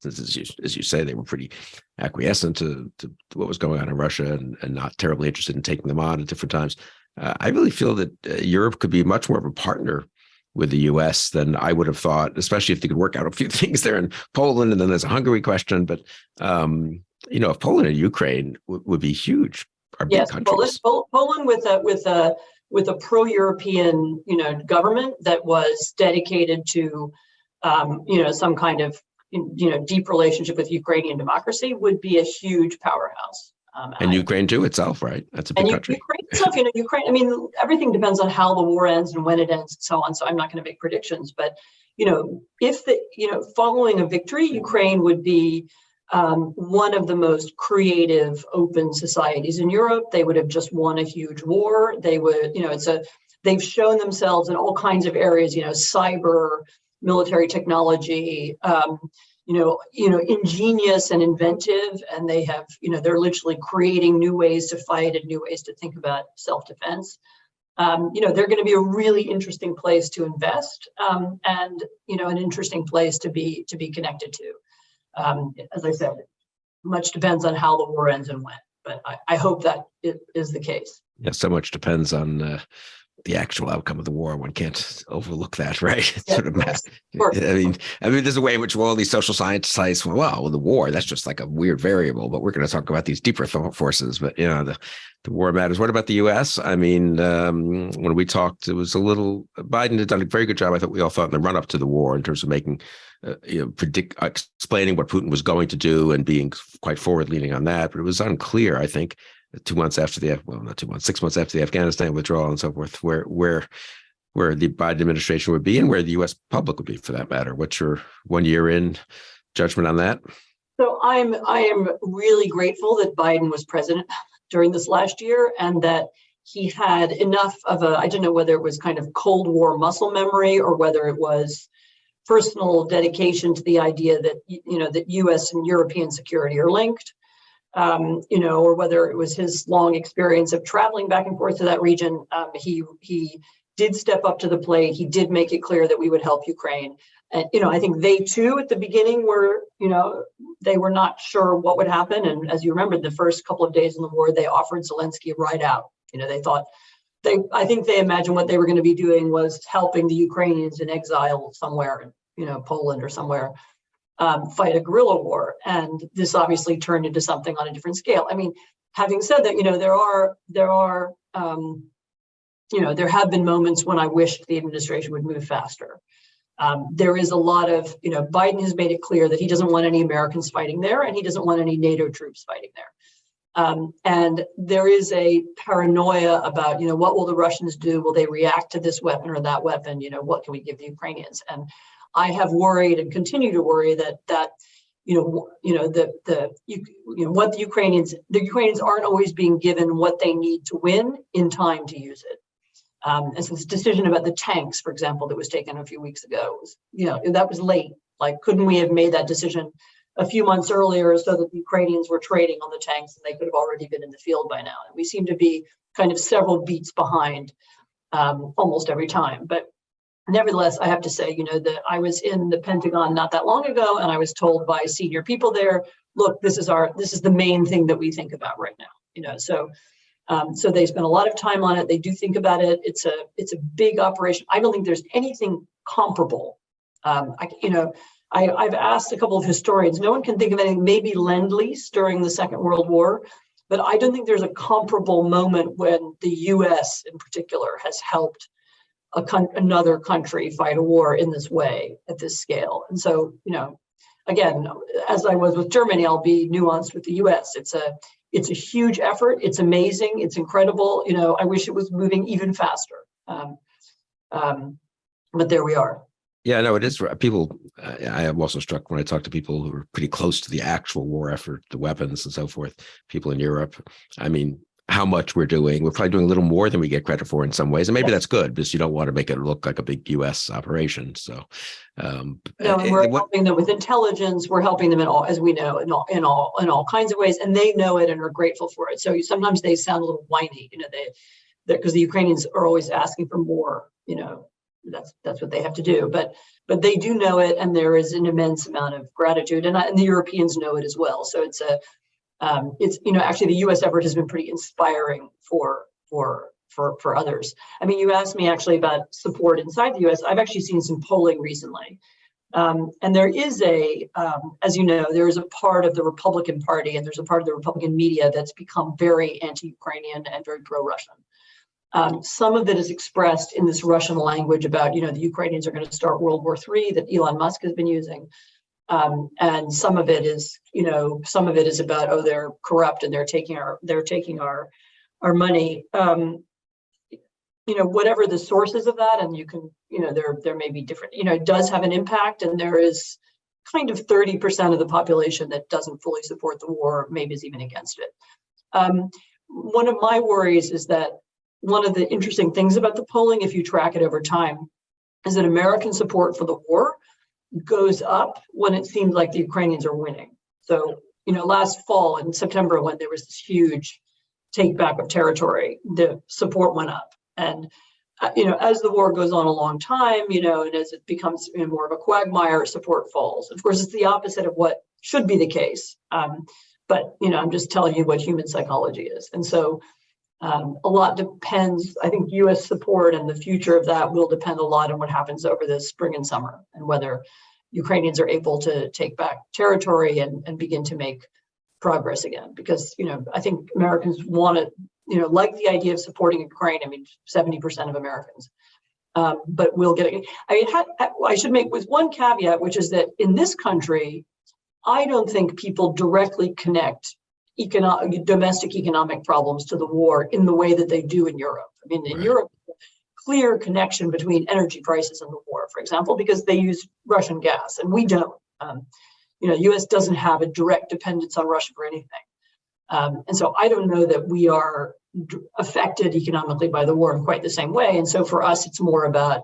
[SPEAKER 1] As you say, they were pretty acquiescent to what was going on in Russia and not terribly interested in taking them on at different times. I really feel that Europe could be much more of a partner with the U.S. than I would have thought, especially if they could work out a few things there in Poland. And then there's a Hungary question. But, if Poland and Ukraine would be huge, are big countries.
[SPEAKER 2] Poland with a pro-European, government that was dedicated to, some kind of, deep relationship with Ukrainian democracy would be a huge powerhouse.
[SPEAKER 1] And Ukraine too itself, right? That's a big country.
[SPEAKER 2] Ukraine itself, Ukraine, everything depends on how the war ends and when it ends and so on. So I'm not going to make predictions, but, if following a victory, Ukraine would be one of the most creative, open societies in Europe. They would have just won a huge war. They would, they've shown themselves in all kinds of areas, cyber, military technology, ingenious and inventive, and they have, they're literally creating new ways to fight and new ways to think about self-defense. They're going to be a really interesting place to invest, and an interesting place to be connected to. As I said, much depends on how the war ends and when, but I hope that it is the case.
[SPEAKER 1] Yeah, so much depends on the actual outcome of the war. One can't overlook that, right? It's sort of I mean, there's a way in which all these social scientists say, well, the war, that's just like a weird variable, but we're going to talk about these deeper forces. But, the war matters. What about the U.S.? I mean, when we talked, it was Biden had done a very good job, I thought we all thought, in the run up to the war in terms of making, explaining what Putin was going to do and being quite forward leaning on that. But it was unclear, I think, 2 months after not 2 months, 6 months after the Afghanistan withdrawal and so forth, where the Biden administration would be and where the U.S. public would be, for that matter. What's your 1 year in judgment on that?
[SPEAKER 2] So I am really grateful that Biden was president during this last year, and that he had enough of I don't know whether it was kind of Cold War muscle memory or whether it was personal dedication to the idea that, that U.S. and European security are linked. Or whether it was his long experience of traveling back and forth to that region. He did step up to the plate. He did make it clear that we would help Ukraine. And, I think they too, at the beginning were, they were not sure what would happen. And as you remember, the first couple of days in the war, they offered Zelensky a ride out, I think they imagined what they were going to be doing was helping the Ukrainians in exile somewhere, Poland or somewhere, fight a guerrilla war. And this obviously turned into something on a different scale. I mean, having said that, there have been moments when I wished the administration would move faster. There is a lot of, Biden has made it clear that he doesn't want any Americans fighting there, and he doesn't want any NATO troops fighting there. And there is a paranoia about, what will the Russians do? Will they react to this weapon or that weapon? What can we give the Ukrainians? And I have worried and continue to worry that what the Ukrainians aren't always being given what they need to win in time to use it. And so this decision about the tanks, for example, that was taken a few weeks ago, that was late. Like, couldn't we have made that decision a few months earlier so that the Ukrainians were trading on the tanks and they could have already been in the field by now? And we seem to be kind of several beats behind almost every time. But nevertheless, I have to say, that I was in the Pentagon not that long ago, and I was told by senior people there, look, this is the main thing that we think about right now. So they spend a lot of time on it. They do think about it. It's a big operation. I don't think there's anything comparable. I've asked a couple of historians. No one can think of anything, maybe Lend-Lease during the Second World War, but I don't think there's a comparable moment when the U.S. in particular has helped another country fight a war in this way, at this scale. And so, again, as I was with Germany, I'll be nuanced with the U.S. It's a huge effort. It's amazing. It's incredible. I wish it was moving even faster. But there we are.
[SPEAKER 1] Yeah, no, it is. People, I am also struck when I talk to people who are pretty close to the actual war effort, the weapons and so forth, people in Europe. I mean, how much we're doing. We're probably doing a little more than we get credit for in some ways. And maybe that's good because you don't want to make it look like a big U.S. operation. So, and
[SPEAKER 2] we're helping them with intelligence. We're helping them in all, as we know, in all kinds of ways. And they know it and are grateful for it. So sometimes they sound a little whiny, because the Ukrainians are always asking for more, that's what they have to do. But they do know it, and there is an immense amount of gratitude, and the Europeans know it as well. So it's actually the U.S. effort has been pretty inspiring for others. I mean, you asked me actually about support inside the U.S. I've actually seen some polling recently, and there is as you know, there is a part of the Republican Party and there's a part of the Republican media that's become very anti-Ukrainian and very pro-Russian. Some of it is expressed in this Russian language about, the Ukrainians are going to start World War III that Elon Musk has been using. And some of it is about, oh, they're corrupt and they're taking our money. Whatever the sources of that, and you can, there may be different, it does have an impact, and there is kind of 30% of the population that doesn't fully support the war, maybe is even against it. One of my worries is that one of the interesting things about the polling, if you track it over time, is that American support for the war goes up when it seems like the Ukrainians are winning. So, last fall in September, when there was this huge take back of territory, the support went up. And, as the war goes on a long time, and as it becomes more of a quagmire, support falls. Of course, it's the opposite of what should be the case. But, I'm just telling you what human psychology is. And so a lot depends. I think U.S. support and the future of that will depend a lot on what happens over the spring and summer, and whether Ukrainians are able to take back territory and begin to make progress again. Because, I think Americans want to, like the idea of supporting Ukraine. I mean, 70% of Americans. But we'll get it. I should make with one caveat, which is that in this country, I don't think people directly connect domestic economic problems to the war in the way that they do in Europe. I mean, in Europe, clear connection between energy prices and the war, for example, because they use Russian gas and we don't. U.S. doesn't have a direct dependence on Russia for anything. And so I don't know that we are affected economically by the war in quite the same way. And so for us, it's more about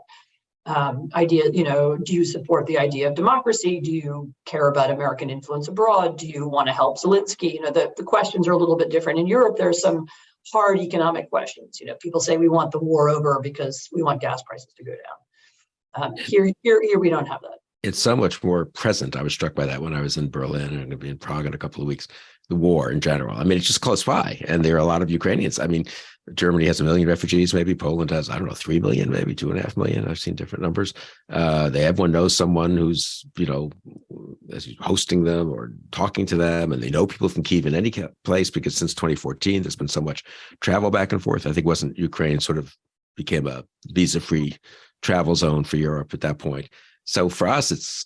[SPEAKER 2] idea, do you support the idea of democracy? Do you care about American influence abroad? Do you want to help Zelensky? The questions are a little bit different. In Europe, there's some hard economic questions. People say we want the war over because we want gas prices to go down. Here we don't have that.
[SPEAKER 1] it's so much more present. I was struck by that when I was in Berlin and going to be in Prague in a couple of weeks. The war in general. I mean, it's just close by, and there are a lot of Ukrainians. I mean, Germany has 1 million refugees, maybe Poland has, I don't know, 3 million, maybe 2.5 million. I've seen different numbers. Everyone knows someone who's, hosting them or talking to them, and they know people from Kyiv in any place because since 2014, there's been so much travel back and forth. I think wasn't Ukraine sort of became a visa-free travel zone for Europe at that point. So for us, it's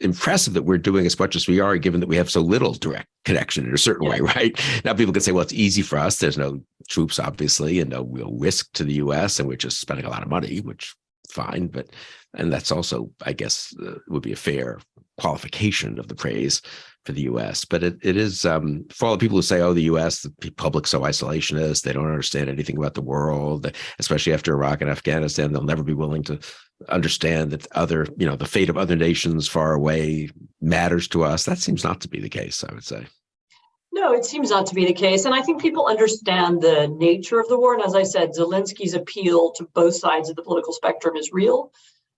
[SPEAKER 1] impressive that we're doing as much as we are, given that we have so little direct connection in a certain way, right? Now people can say, well, it's easy for us. There's no troops, obviously, and no real risk to the U.S., and we're just spending a lot of money, which fine. And that's also, I guess, would be a fair qualification of the praise for the U.S. But it is, for all the people who say, oh, the U.S., the public's so isolationist, they don't understand anything about the world, especially after Iraq and Afghanistan, they'll never be willing to understand that the fate of other nations far away matters to us. That seems not to be the case, I would say.
[SPEAKER 2] No, it seems not to be the case. And I think people understand the nature of the war. And as I said, Zelensky's appeal to both sides of the political spectrum is real.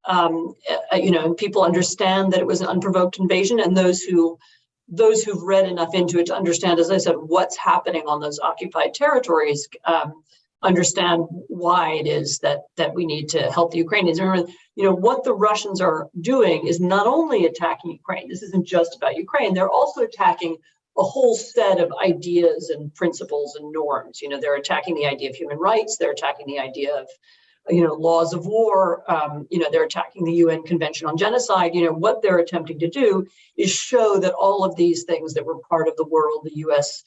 [SPEAKER 2] And people understand that it was an unprovoked invasion. And those who've read enough into it to understand, as I said, what's happening on those occupied territories, understand why it is that we need to help the Ukrainians. Remember, what the Russians are doing is not only attacking Ukraine. This isn't just about Ukraine. They're also attacking a whole set of ideas and principles and norms. They're attacking the idea of human rights. They're attacking the idea of, laws of war. They're attacking the UN Convention on Genocide. What they're attempting to do is show that all of these things that were part of the world the U.S.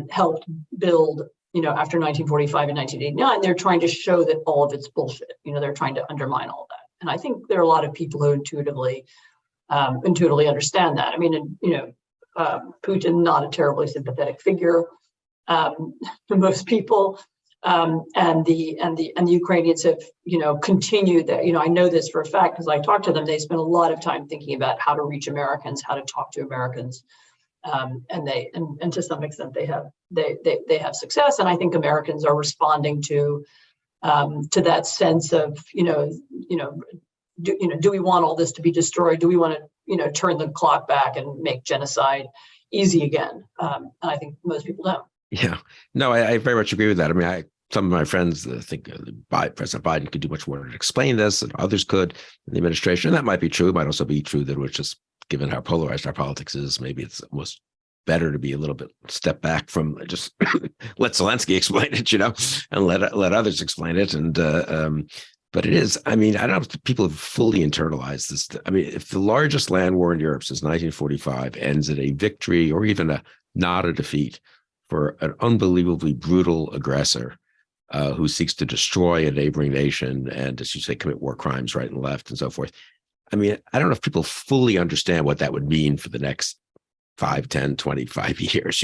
[SPEAKER 2] Helped build, after 1945 and 1989, they're trying to show that all of it's bullshit. They're trying to undermine all that. And I think there are a lot of people who intuitively understand that. I mean, Putin, not a terribly sympathetic figure to most people. And the Ukrainians have, continued that. I know this for a fact because I talked to them. They spend a lot of time thinking about how to reach Americans, how to talk to Americans, and to some extent they have success. And I think Americans are responding to that sense of do we want all this to be destroyed? Do we want to turn the clock back and make genocide easy again? And I think most people don't.
[SPEAKER 1] Yeah, no, I very much agree with that. I mean, some of my friends think President Biden could do much more to explain this, and others could in the administration. And that might be true. It might also be true that it was just, given how polarized our politics is, maybe it's almost better to be a little bit step back from just let Zelensky explain it, and let others explain it. And but it is, I mean, I don't know if people have fully internalized this. I mean, if the largest land war in Europe since 1945 ends in a victory or even not a defeat for an unbelievably brutal aggressor who seeks to destroy a neighboring nation and, as you say, commit war crimes right and left and so forth. I mean, I don't know if people fully understand what that would mean for the next 5, 10, 25 years,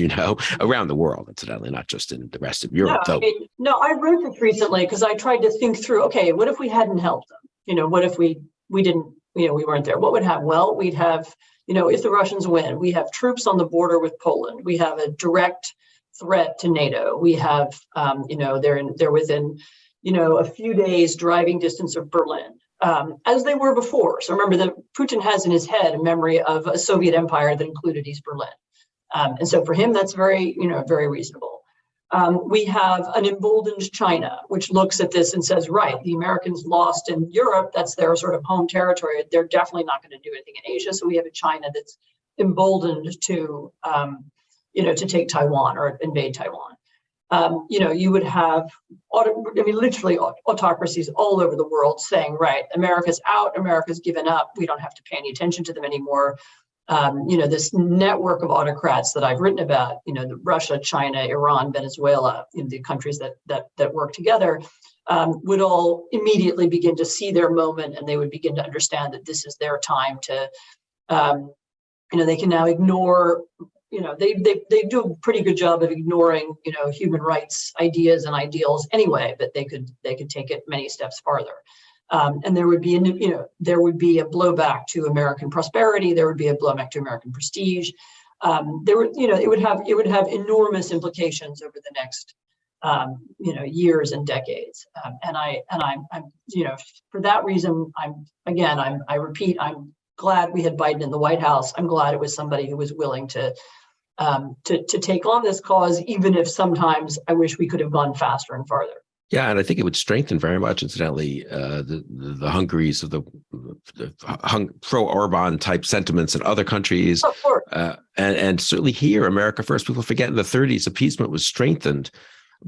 [SPEAKER 1] around the world, incidentally, not just in the rest of Europe.
[SPEAKER 2] I wrote this recently because I tried to think through, okay, what if we hadn't helped them? What if we didn't, we weren't there? What would happen? Well, we'd have, if the Russians win, we have troops on the border with Poland. We have a direct threat to NATO. We have, they're within, a few days driving distance of Berlin. As they were before. So remember that Putin has in his head a memory of a Soviet empire that included East Berlin. And so for him, that's very, very reasonable. We have an emboldened China, which looks at this and says, right, the Americans lost in Europe. That's their sort of home territory. They're definitely not going to do anything in Asia. So we have a China that's emboldened to, to take Taiwan or invade Taiwan. You would have, literally autocracies all over the world saying, right, America's out, America's given up, we don't have to pay any attention to them anymore. This network of autocrats that I've written about, Russia, China, Iran, Venezuela, the countries that work together, would all immediately begin to see their moment, and they would begin to understand that this is their time to, they can now ignore. They do a pretty good job of ignoring, human rights ideas and ideals anyway, but they could take it many steps farther. And there would be, a blowback to American prosperity. There would be a blowback to American prestige. It would have enormous implications over the next, years and decades. And I'm for that reason, I repeat, I'm glad we had Biden in the White House. I'm glad it was somebody who was willing to take on this cause, even if sometimes I wish we could have gone faster and farther.
[SPEAKER 1] Yeah, and I think it would strengthen very much, incidentally, the Hungaries of the pro-Orban type sentiments in other countries.
[SPEAKER 2] Of course.
[SPEAKER 1] And certainly here, America First. People forget in the 30s, appeasement was strengthened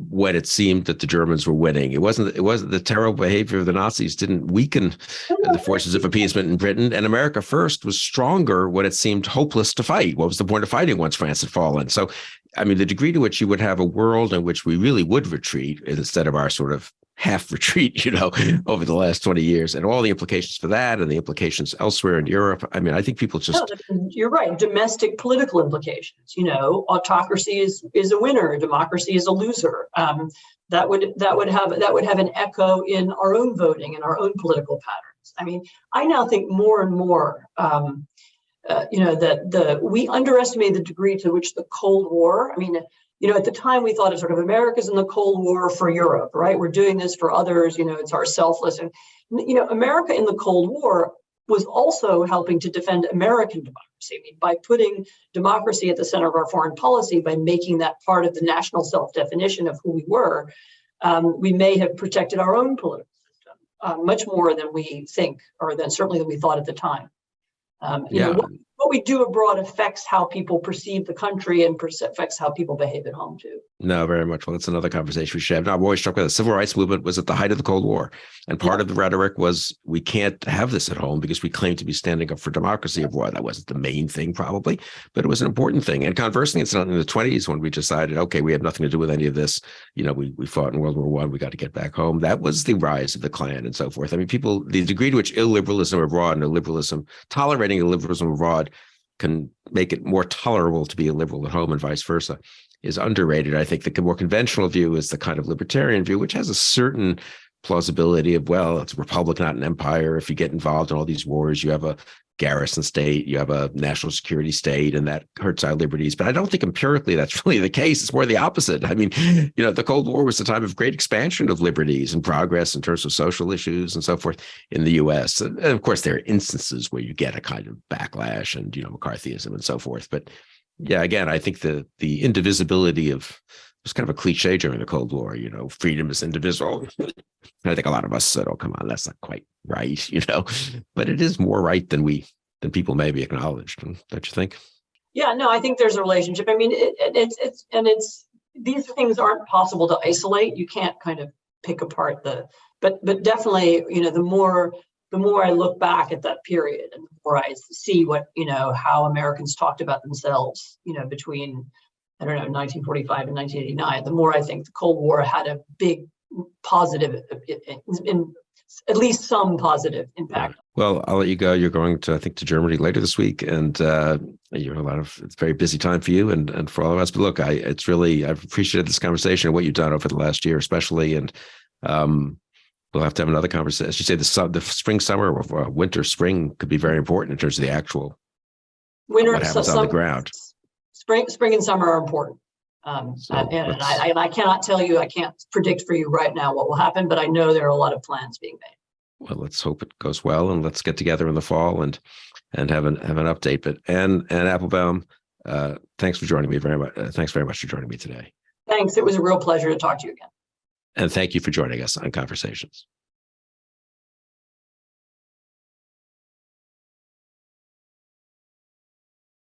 [SPEAKER 1] when it seemed that the Germans were winning. It wasn't the terrible behavior of the Nazis didn't weaken the forces of appeasement in Britain. And America First was stronger when it seemed hopeless to fight. What was the point of fighting once France had fallen? So, I mean, the degree to which you would have a world in which we really would retreat instead of our sort of half retreat, over the last 20 years, and all the implications for that and the implications elsewhere in Europe. I mean, I think people just...
[SPEAKER 2] No, you're right. Domestic political implications, autocracy is a winner, democracy is a loser. That would have an echo in our own voting and our own political patterns. I mean, I now think more and more, that we underestimate the degree to which the Cold War, at the time we thought of sort of America's in the Cold War for Europe, right? We're doing this for others, it's our selfless. And, America in the Cold War was also helping to defend American democracy. By putting democracy at the center of our foreign policy, by making that part of the national self-definition of who we were, we may have protected our own political system much more than we think, or certainly than we thought at the time. What we do abroad affects how people perceive the country and affects how people behave at home too.
[SPEAKER 1] No, very much. Well, that's another conversation we should have. Now, I'm always struck with the civil rights movement was at the height of the Cold War. And part of the rhetoric was we can't have this at home because we claim to be standing up for democracy abroad. That wasn't the main thing probably, but it was an important thing. And conversely, it's not in the 20s when we decided, okay, we have nothing to do with any of this. We fought in World War I. We got to get back home. That was the rise of the Klan and so forth. I mean, the degree to which illiberalism abroad and illiberalism, tolerating illiberalism abroad can make it more tolerable to be a liberal at home and vice versa is underrated. I think the more conventional view is the kind of libertarian view, which has a certain plausibility of, well, it's a republic, not an empire. If you get involved in all these wars, you have a garrison state, you have a national security state, and that hurts our liberties. But I don't think empirically that's really the case. It's more the opposite. I mean, the Cold War was a time of great expansion of liberties and progress in terms of social issues and so forth in the U.S. And of course, there are instances where you get a kind of backlash and, McCarthyism and so forth. But yeah, again, I think the indivisibility of it was kind of a cliche during the Cold War, freedom is indivisible. I think a lot of us said, oh, come on, that's not quite right, but it is more right than people maybe acknowledged. Don't you think?
[SPEAKER 2] Yeah, no, I think there's a relationship. I mean, it's these things aren't possible to isolate. You can't kind of pick apart but definitely, the more I look back at that period and the more I see what, how Americans talked about themselves, between 1945 and 1989, the more I think the Cold War had a big positive, in at least some positive impact.
[SPEAKER 1] Well, I'll let you go. You're going to, I think, to Germany later this week, and you're it's a very busy time for you and for all of us. But look, I've appreciated this conversation and what you've done over the last year, especially, and we'll have to have another conversation. As you say, the spring, summer, or winter, spring could be very important in terms of the actual
[SPEAKER 2] winter,
[SPEAKER 1] what happens on the ground.
[SPEAKER 2] Spring and summer are important. And I cannot tell you, I can't predict for you right now what will happen, but I know there are a lot of plans being made.
[SPEAKER 1] Well, let's hope it goes well, and let's get together in the fall and have an update. But Anne Applebaum, thanks for joining me very much. Thanks very much for joining me today.
[SPEAKER 2] Thanks. It was a real pleasure to talk to you again.
[SPEAKER 1] And thank you for joining us on Conversations.